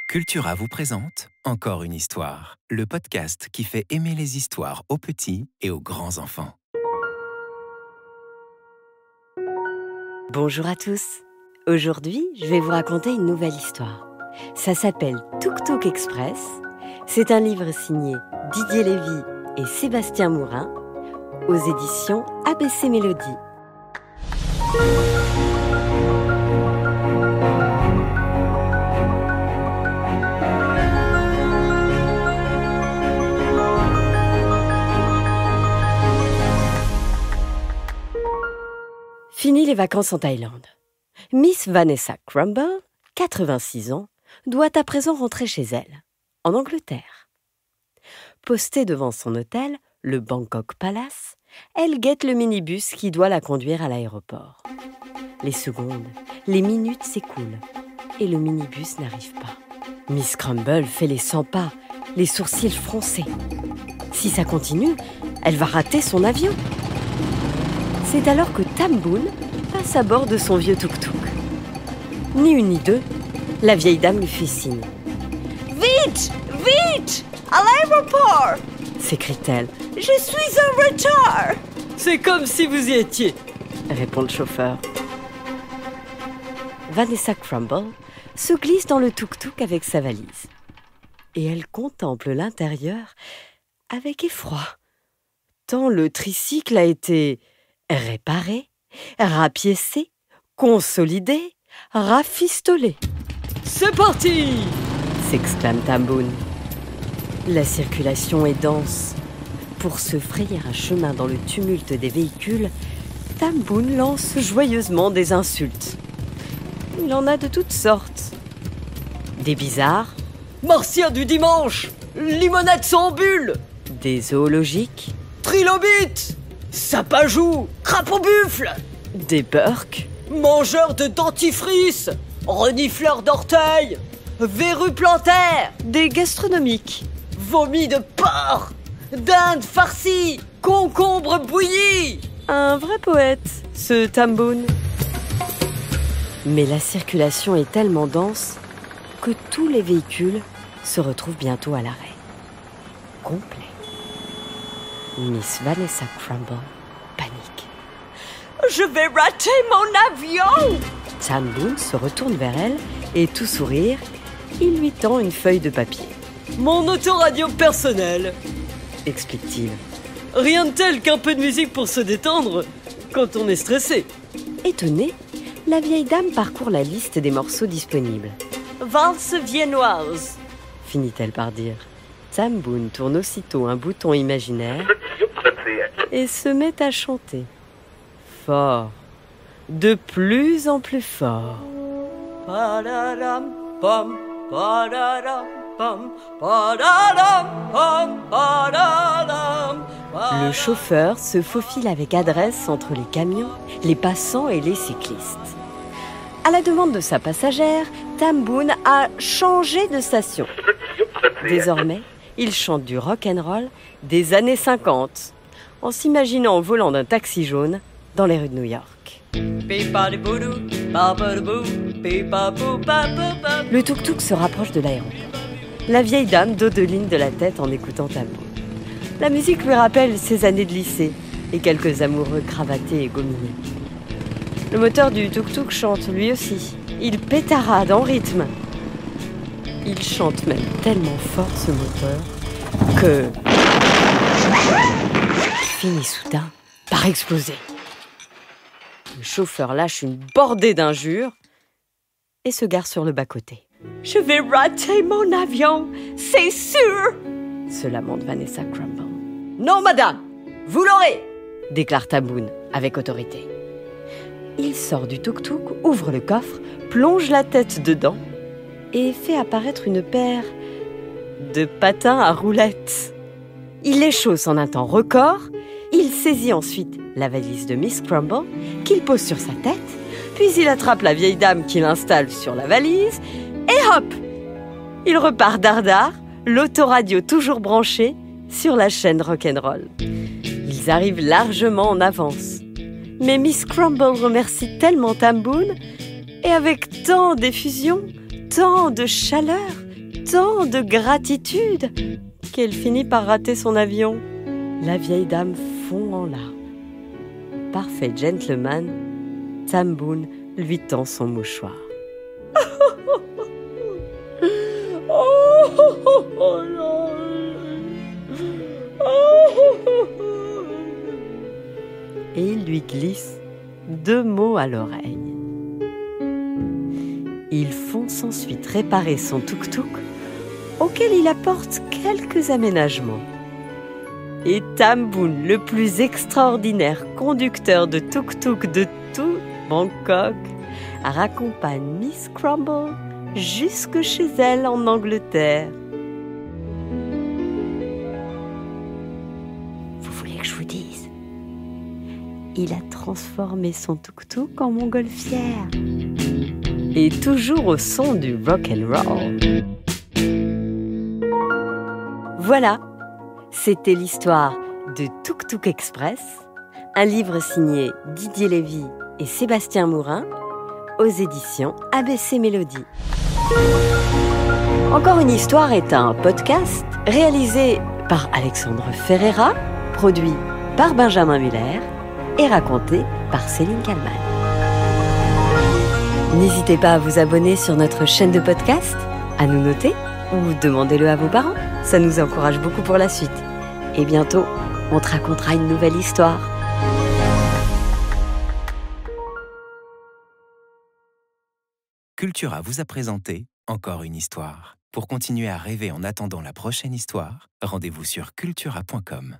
Cultura vous présente Encore une histoire, le podcast qui fait aimer les histoires aux petits et aux grands enfants. Bonjour à tous. Aujourd'hui, je vais vous raconter une nouvelle histoire. Ça s'appelle Tuk Tuk Express. C'est un livre signé Didier Lévy et Sébastien Mourin aux éditions ABC Mélodie. Fini les vacances en Thaïlande. Miss Vanessa Crumble, 86 ans, doit à présent rentrer chez elle, en Angleterre. Postée devant son hôtel, le Bangkok Palace, elle guette le minibus qui doit la conduire à l'aéroport. Les secondes, les minutes s'écoulent et le minibus n'arrive pas. Miss Crumble fait les 100 pas, les sourcils froncés. Si ça continue, elle va rater son avion. C'est alors que Tam Boon passe à bord de son vieux tuk-tuk. Ni une ni deux, la vieille dame lui fait signe. « Vite, vite, à l'aéroport !» s'écrie-t-elle. « Je suis en retard !»« C'est comme si vous y étiez !» répond le chauffeur. Vanessa Crumble se glisse dans le tuk-tuk avec sa valise. Et elle contemple l'intérieur avec effroi, tant le tricycle a été réparé, rapiécé, consolidé, rafistolé. « C'est parti !» s'exclame Tam Boon. La circulation est dense. Pour se frayer un chemin dans le tumulte des véhicules, Tam Boon lance joyeusement des insultes. Il en a de toutes sortes. Des bizarres. « Martien du dimanche !»« Limonade sans bulle !» Des zoologiques. « Trilobite !» Sapajou, crapaud buffle, des burks, mangeurs de dentifrice, renifleurs d'orteils, verrues plantaires, des gastronomiques, vomis de porc, dinde farcie, concombre bouilli. Un vrai poète, ce Tam Boon. Mais la circulation est tellement dense que tous les véhicules se retrouvent bientôt à l'arrêt. Complet. Miss Vanessa Crumble panique. « Je vais rater mon avion !» Tam Boon se retourne vers elle et, tout sourire, il lui tend une feuille de papier. « Mon autoradio personnel !» explique-t-il. « Rien de tel qu'un peu de musique pour se détendre quand on est stressé. » Étonnée, la vieille dame parcourt la liste des morceaux disponibles. « Valse viennoise !» finit-elle par dire. Tam Boon tourne aussitôt un bouton imaginaire et se met à chanter. Fort, de plus en plus fort. Le chauffeur se faufile avec adresse entre les camions, les passants et les cyclistes. À la demande de sa passagère, Tam Boon a changé de station. Désormais, il chante du rock'n'roll des années 50, en s'imaginant au volant d'un taxi jaune dans les rues de New York. Le tuk-tuk se rapproche de l'aéroport. La vieille dame dodeline de la tête en écoutant Tam Boon. La musique lui rappelle ses années de lycée et quelques amoureux cravatés et gominés. Le moteur du tuk-tuk chante lui aussi. Il pétarade en rythme. Il chante même tellement fort ce moteur que finit soudain par exploser. Le chauffeur lâche une bordée d'injures et se gare sur le bas-côté. « Je vais rater mon avion, c'est sûr !» se lamente Vanessa Crumble. « Non, madame, vous l'aurez !» déclare Tam Boon avec autorité. Il sort du tuk-tuk, ouvre le coffre, plonge la tête dedans et fait apparaître une paire de patins à roulettes. Il les chausse en un temps record. Il saisit ensuite la valise de Miss Crumble qu'il pose sur sa tête, puis il attrape la vieille dame qu'il installe sur la valise et hop, il repart dardard, l'autoradio toujours branché sur la chaîne rock'n'roll. Ils arrivent largement en avance. Mais Miss Crumble remercie tellement Tam Boon et avec tant d'effusion, tant de chaleur tant de gratitude qu'elle finit par rater son avion. La vieille dame fond en larmes. Parfait gentleman, Tam Boone lui tend son mouchoir. Et il lui glisse 2 mots à l'oreille. Il fonce ensuite réparer son tuk-tuk, auquel il apporte quelques aménagements. Et Tam Boone, le plus extraordinaire conducteur de tuk-tuk de tout Bangkok, raccompagne Miss Crumble jusque chez elle en Angleterre. Vous voulez que je vous dise? Il a transformé son tuk-tuk en montgolfière. Et toujours au son du rock'n'roll. Voilà, c'était l'histoire de Tuk Tuk Express, un livre signé Didier Lévy et Sébastien Mourin, aux éditions ABC Mélodie. Encore une histoire est un podcast réalisé par Alexandre Ferreira, produit par Benjamin Muller et raconté par Céline Kallmann. N'hésitez pas à vous abonner sur notre chaîne de podcast, à nous noter ou demandez-le à vos parents. Ça nous encourage beaucoup pour la suite. Et bientôt, on te racontera une nouvelle histoire. Cultura vous a présenté Encore une histoire. Pour continuer à rêver en attendant la prochaine histoire, rendez-vous sur cultura.com.